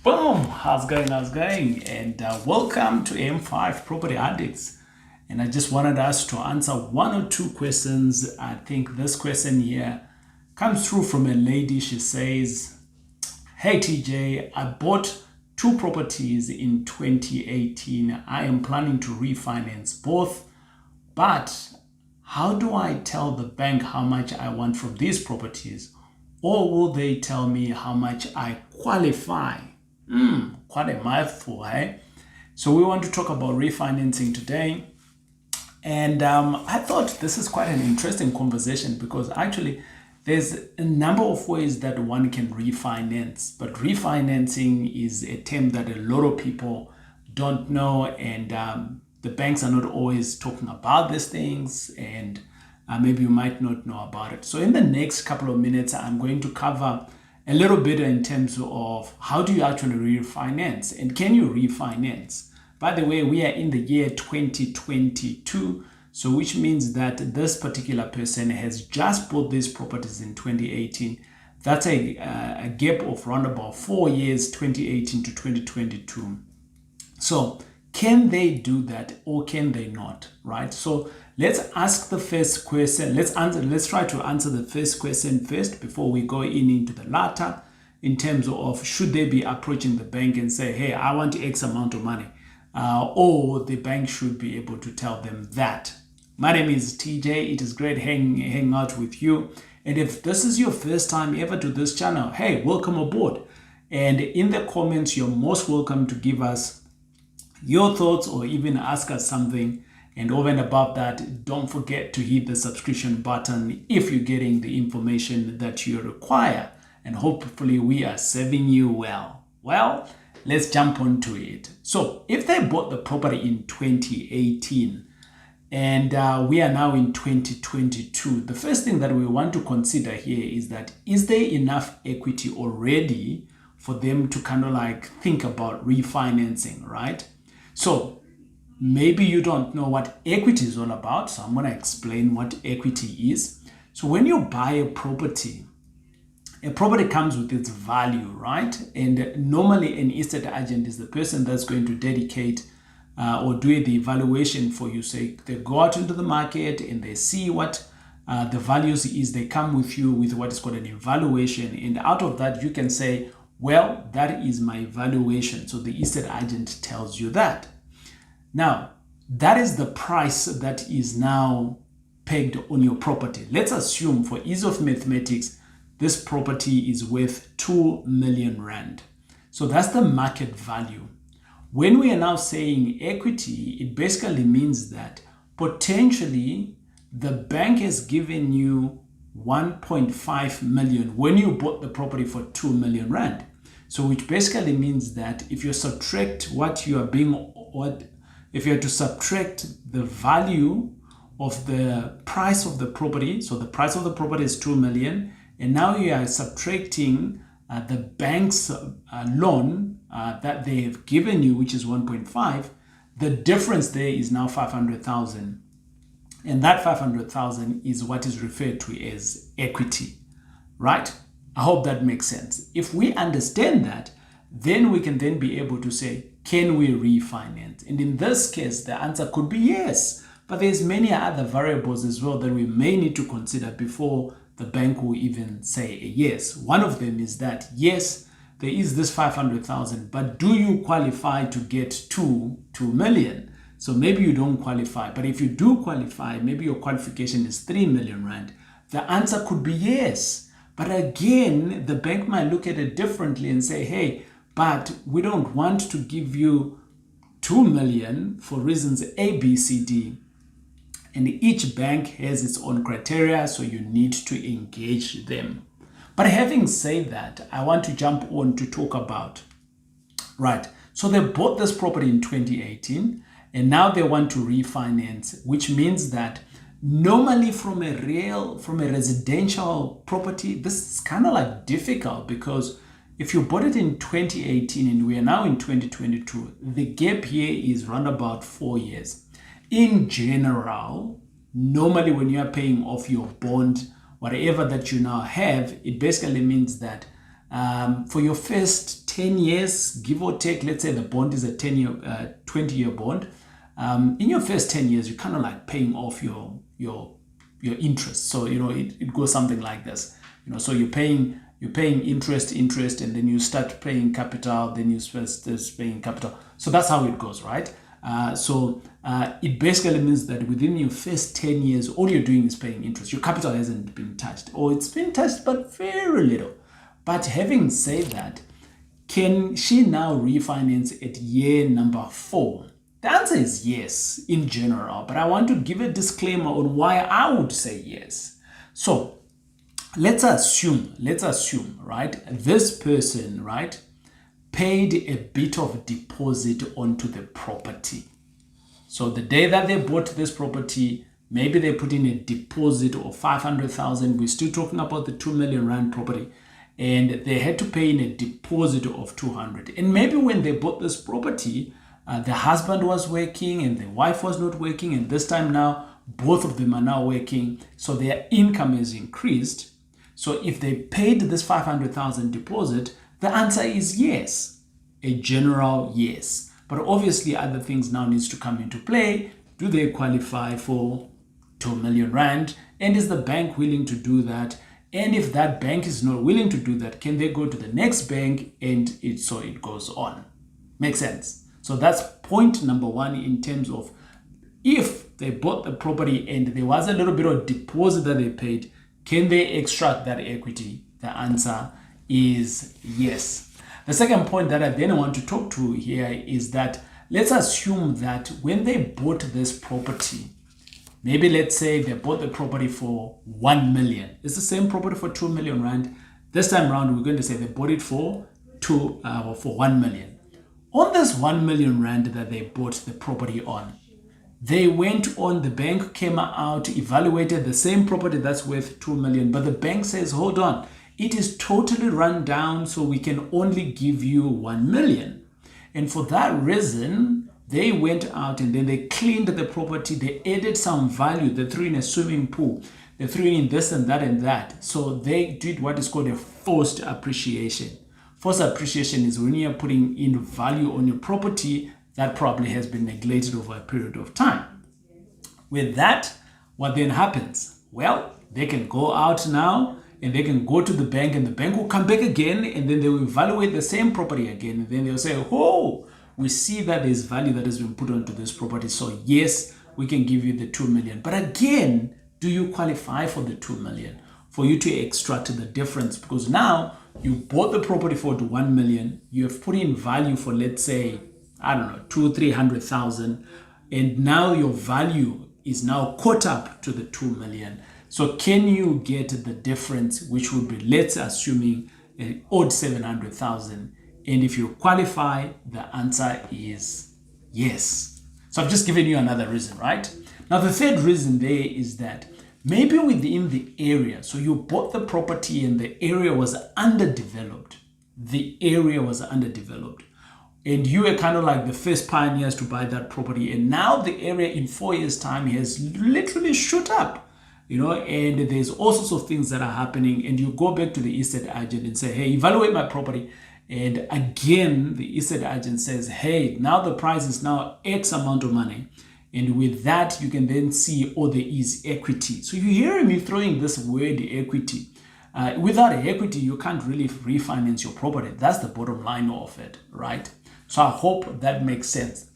Boom! How's going? And welcome to M5 Property Addicts. And I just wanted us to answer one or two questions. I think this question here comes through from a lady. She says, "Hey TJ, I bought two properties in 2018. I am planning to refinance both, but how do I tell the bank how much I want from these properties? Or will they tell me how much I qualify?" Quite a mouthful, eh? So we want to talk about refinancing today. And I thought this is quite an interesting conversation because actually there's a number of ways that one can refinance. But refinancing is a term that a lot of people don't know, and the banks are not always talking about these things, and maybe you might not know about it. So in the next couple of minutes, I'm going to cover a little bit in terms of how do you actually refinance and can you refinance. By the way, we are in the year 2022, so which means that this particular person has just bought these properties in 2018. That's a gap of around about 4 years, 2018 to 2022. So can they do that or can they not, right? So let's ask the first question. Let's try to answer the first question first before we go into the latter, in terms of should they be approaching the bank and say, hey, I want X amount of money, or the bank should be able to tell them that. My name is TJ. It is great hanging out with you. And if this is your first time ever to this channel, hey, welcome aboard. And in the comments, you're most welcome to give us your thoughts or even ask us something. And over and above that, don't forget to hit the subscription button if you're getting the information that you require. And hopefully we are serving you well. Well, let's jump onto it. So if they bought the property in 2018 and we are now in 2022, the first thing that we want to consider here is that, is there enough equity already for them to kind of like think about refinancing, right? So maybe you don't know what equity is all about. So I'm going to explain what equity is. So when you buy a property comes with its value, right? And normally an estate agent is the person that's going to dedicate or do the evaluation for you. So they go out into the market and they see what the values is. They come with you with what is called an evaluation. And out of that, you can say, well, that is my valuation. So the estate agent tells you that. Now, that is the price that is now pegged on your property. Let's assume for ease of mathematics, this property is worth 2 million rand. So that's the market value. When we are now saying equity, it basically means that potentially the bank has given you 1.5 million when you bought the property for 2 million rand. So which basically means that if you subtract what you are being, if you are to subtract the value of the price of the property, so the price of the property is 2 million, and now you are subtracting the bank's loan that they have given you, which is 1.5, the difference there is now 500,000. And that 500,000 is what is referred to as equity, right? I hope that makes sense. If we understand that, then we can then be able to say, can we refinance? And in this case, the answer could be yes. But there's many other variables as well that we may need to consider before the bank will even say a yes. One of them is that, yes, there is this 500,000, but do you qualify to get 2 million? So maybe you don't qualify, but if you do qualify, maybe your qualification is 3 million rand. The answer could be yes. But again, the bank might look at it differently and say, hey, but we don't want to give you 2 million for reasons A, B, C, D. And each bank has its own criteria, so you need to engage them. But having said that, I want to jump on to talk about, right, so they bought this property in 2018, and now they want to refinance, which means that normally from a residential property, this is kind of like difficult because if you bought it in 2018 and we are now in 2022, the gap here is around about 4 years. In general, normally when you are paying off your bond, whatever that you now have, it basically means that For your first 10 years, give or take, let's say the bond is a 20-year bond. In your first 10 years, you're kind of like paying off your interest. So, it goes something like this. So you're paying interest, and then you start paying capital, then you start paying capital. So that's how it goes, right? It basically means that within your first 10 years, all you're doing is paying interest. Your capital hasn't been touched, or it's been touched, but very little. But having said that, can she now refinance at year number 4? The answer is yes, in general, but I want to give a disclaimer on why I would say yes. So let's assume, right, this person, right, paid a bit of deposit onto the property. So the day that they bought this property, maybe they put in a deposit of 500,000. We're still talking about the 2 million rand property, and they had to pay in a deposit of 200. And maybe when they bought this property, the husband was working and the wife was not working, and this time now both of them are now working, so their income has increased. So if they paid this 500,000 deposit, the answer is yes, a general yes. But obviously other things now needs to come into play. Do they qualify for 2 million rand? And is the bank willing to do that? And if that bank is not willing to do that, can they go to the next bank? And it goes on. Makes sense? So that's point number 1 in terms of if they bought the property and there was a little bit of deposit that they paid, can they extract that equity? The answer is yes. The second point that I then want to talk to here is that let's assume that when they bought this property, maybe let's say they bought the property for 1 million. It's the same property for 2 million rand. This time around, we're going to say they bought it for 1 million. On this 1 million rand that they bought the property on, they went on, the bank came out, evaluated the same property that's worth 2 million, but the bank says, hold on, it is totally run down, so we can only give you 1 million. And for that reason, they went out and then they cleaned the property, they added some value, they threw in a swimming pool, they threw in this and that and that. So they did what is called a forced appreciation. Forced appreciation is when you're putting in value on your property that probably has been neglected over a period of time. With that, what then happens? Well, they can go out now and they can go to the bank, and the bank will come back again, and then they will evaluate the same property again, and then they'll say, oh, we see that there's value that has been put onto this property, so yes, we can give you the 2 million. But again, do you qualify for the 2 million? For you to extract the difference, because now you bought the property for 1 million, you have put in value for, let's say, I don't know, 200,000-300,000, and now your value is now caught up to the 2 million. So can you get the difference, which would be, let's assuming an odd 700,000? And if you qualify, the answer is yes. So I've just given you another reason, right? Now the third reason there is that maybe within the area, so you bought the property and the area was underdeveloped. And you were kind of like the first pioneers to buy that property. And now the area in 4 years' time has literally shot up. And there's all sorts of things that are happening, and you go back to the estate agent and say, hey, evaluate my property. And again, the estate agent says, hey, now the price is now X amount of money. And with that, you can then see, oh, there is equity. So you're hearing me throwing this word equity. Without equity, you can't really refinance your property. That's the bottom line of it, right? So I hope that makes sense.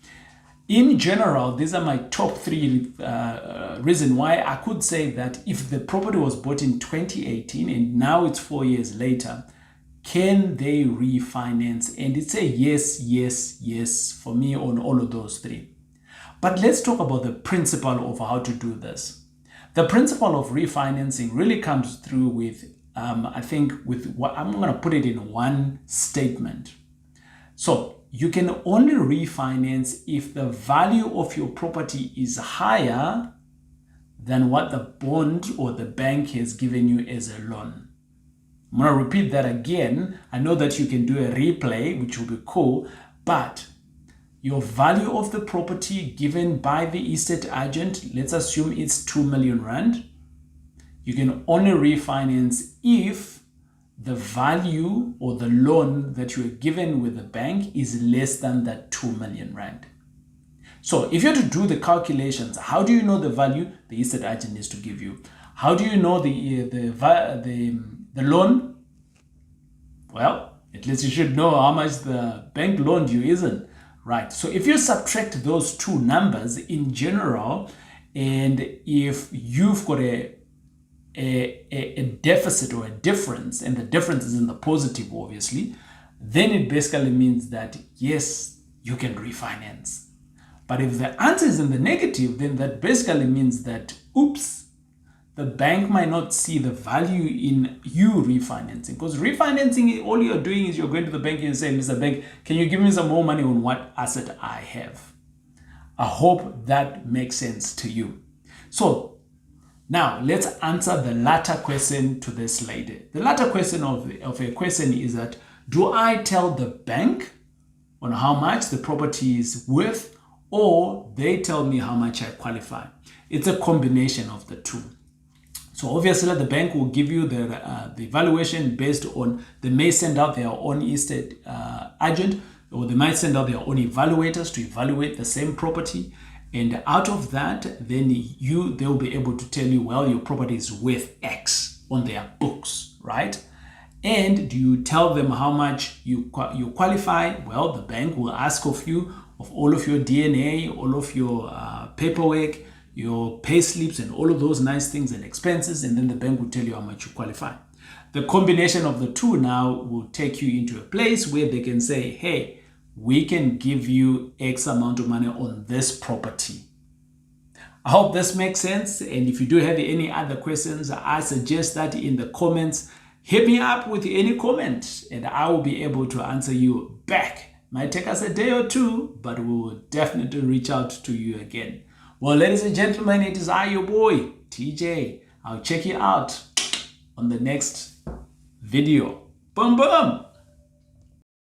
In general, these are my top 3 reasons why I could say that if the property was bought in 2018 and now it's 4 years later, can they refinance? And it's a yes, yes, yes for me on all of those 3. But let's talk about the principle of how to do this. The principle of refinancing really comes through with, I think, with what I'm going to put it in one statement. So you can only refinance if the value of your property is higher than what the bond or the bank has given you as a loan. I'm going to repeat that again. I know that you can do a replay, which will be cool, but your value of the property given by the estate agent, let's assume it's 2 million rand. You can only refinance if the value or the loan that you were given with the bank is less than that 2 million rand. So if you're to do the calculations, how do you know the value the estate agent needs to give you? How do you know the loan? Well, at least you should know how much the bank loaned you, isn't right? So if you subtract those two numbers in general, and if you've got a deficit or a difference, and the difference is in the positive, obviously, then it basically means that yes, you can refinance. But if the answer is in the negative, then that basically means that, oops, the bank might not see the value in you refinancing. Because refinancing, all you're doing is you're going to the bank and saying, Mr. Bank, can you give me some more money on what asset I have? I hope that makes sense to you. So now let's answer the latter question to this lady. The latter question of a question is that, do I tell the bank on how much the property is worth, or they tell me how much I qualify? It's a combination of the two. So obviously the bank will give you the valuation based on, they may send out their own estate agent, or they might send out their own evaluators to evaluate the same property. And out of that, then they'll be able to tell you, well, your property is worth X on their books, right? And do you tell them how much you qualify? Well, the bank will ask of you, of all of your DNA, all of your paperwork, your pay slips, and all of those nice things and expenses, and then the bank will tell you how much you qualify. The combination of the two now will take you into a place where they can say, hey, we can give you X amount of money on this property. I hope this makes sense. And if you do have any other questions, I suggest that in the comments, hit me up with any comment and I will be able to answer you back. Might take us a day or two, but we will definitely reach out to you again. Well, ladies and gentlemen, it is I, your boy, TJ. I'll check you out on the next video. Boom, boom.